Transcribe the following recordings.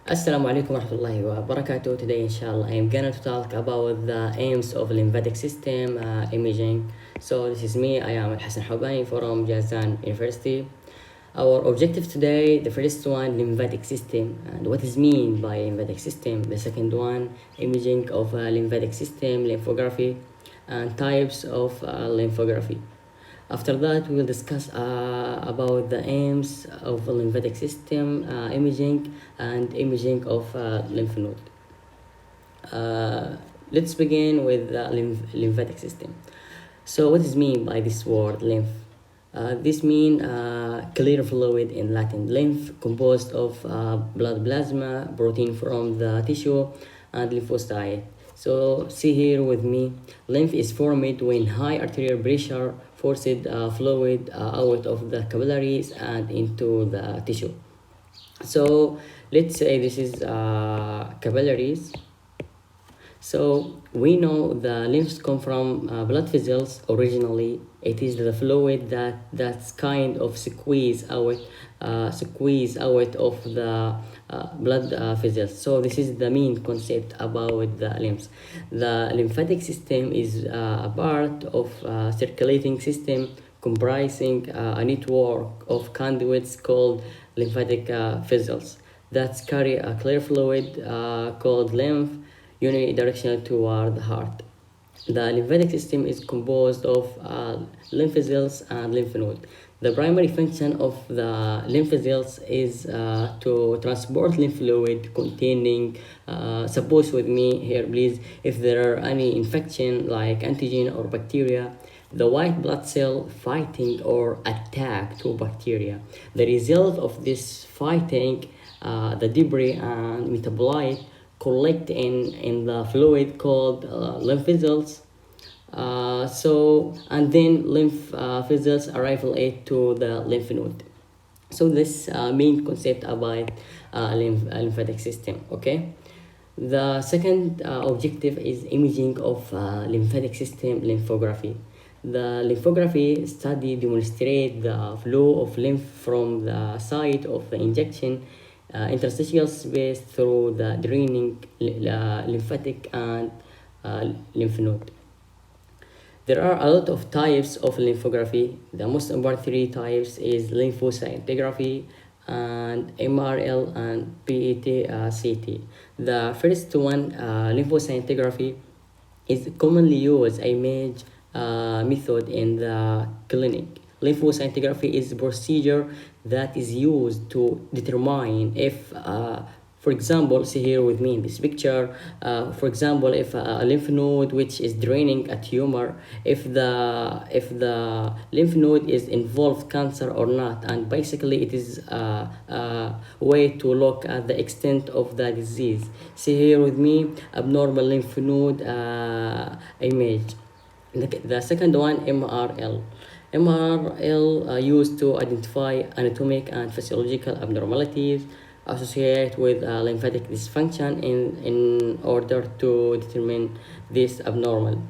Assalamu alaikum warahmatullahi wabarakatuh. Today, inshallah, I am gonna talk about the aims of lymphatic system imaging. So, this is me. I am Al-Hassan from Jazan University. Our objective today, the first one, lymphatic system, and what is mean by lymphatic system. The second one, imaging of lymphatic system, lymphography, and types of lymphography. After that, we will discuss about the aims of the lymphatic system imaging and imaging of lymph node. Let's begin with the lymphatic system. So, what is mean by this word lymph? This mean clear fluid in Latin. Lymph composed of blood plasma, protein from the tissue, and lymphocyte. So see here with me, lymph is formed when high arterial pressure forced fluid out of the capillaries and into the tissue. So let's say this is capillaries. So we know the lymphs come from blood vessels originally. It is the fluid that's kind of squeeze out of the blood vessels. So this is the main concept about the lymphs. The lymphatic system is a part of circulating system comprising a network of conduits called lymphatic vessels that carry a clear fluid called lymph unidirectional toward the heart. The lymphatic system is composed of lymph vessels and lymph nodes. The primary function of the lymph vessels is to transport lymph fluid containing, suppose with me here please, if there are any infection like antigen or bacteria, the white blood cell fighting or attack to bacteria. The result of this fighting, the debris and metabolite collect in the fluid called lymph vessels. And then lymph vessels arrival to the lymph node. So this main concept about lymphatic system. Okay. The second objective is imaging of lymphatic system lymphography. The lymphography study demonstrates the flow of lymph from the site of the injection interstitial space through the draining lymphatic and lymph node. There are a lot of types of lymphography. The most important three types is lymphoscintigraphy and MRL and PET-CT. The first one, lymphoscintigraphy, is commonly used image method in the clinic. Lymphoscintigraphy is a procedure that is used to determine if, for example, see here with me in this picture, for example, if a lymph node which is draining a tumor, if the lymph node is involved cancer or not, and basically it is a way to look at the extent of the disease. See here with me, abnormal lymph node image. The second one, MRL. MRL used to identify anatomic and physiological abnormalities associated with lymphatic dysfunction in order to determine this abnormal.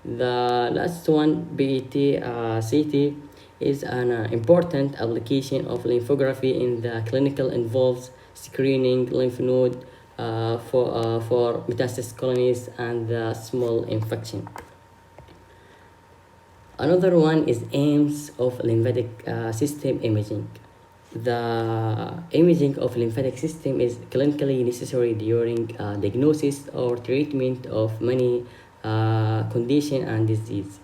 The last one, PET-CT, is an important application of lymphography in the clinical involves screening lymph node for metastasis colonies and small infection. Another one is aims of lymphatic system imaging. The imaging of lymphatic system is clinically necessary during diagnosis or treatment of many condition and disease.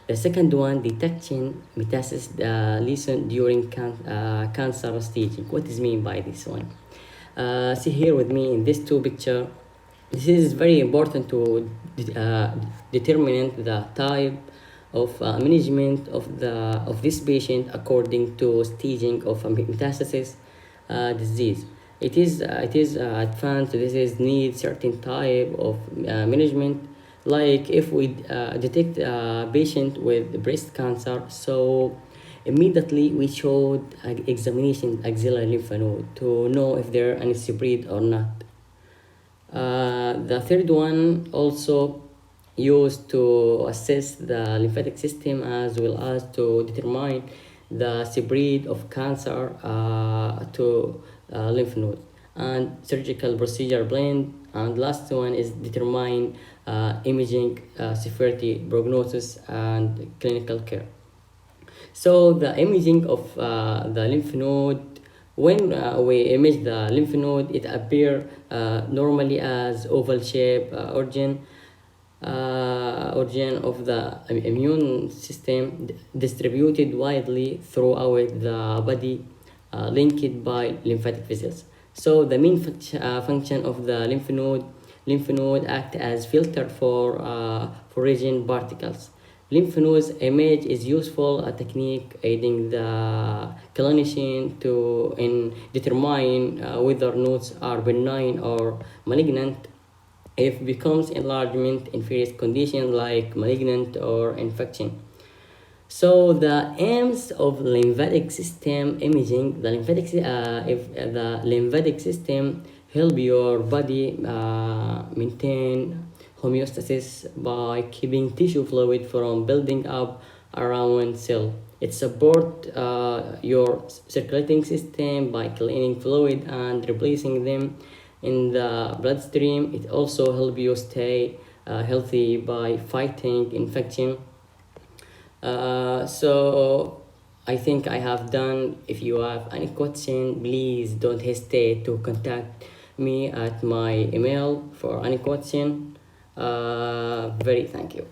The second one, detection metastasis lesion during cancer staging. What is mean by this one? See here with me in these two picture. This is very important to determine the type of management of this patient according to staging of metastasis disease. It is advanced. This is need certain type of management. Like if we detect a patient with breast cancer, so immediately we should examination axillary lymph node to know if there are any spread or not. The third one also used to assess the lymphatic system as well as to determine the spread of cancer to lymph node. and surgical procedure plan. And last one is determine imaging, severity, prognosis, and clinical care. So the imaging of the lymph node, when we image the lymph node, it appear normally as oval shape origin of the immune system, distributed widely throughout the body, linked by lymphatic vessels. So the main function of the lymph node act as filter for foreign particles. Lymph nodes image is useful a technique aiding the clinician to in determine whether nodes are benign or malignant. If becomes enlargement in various conditions like malignant or infection. So the aims of lymphatic system imaging, if the lymphatic system help your body maintain homeostasis by keeping tissue fluid from building up around cell. It support your circulating system by cleaning fluid and replacing them in the bloodstream. It also help you stay healthy by fighting infection. So I think I have done. If you have any question, please don't hesitate to contact me at my email for any question. Very thank you.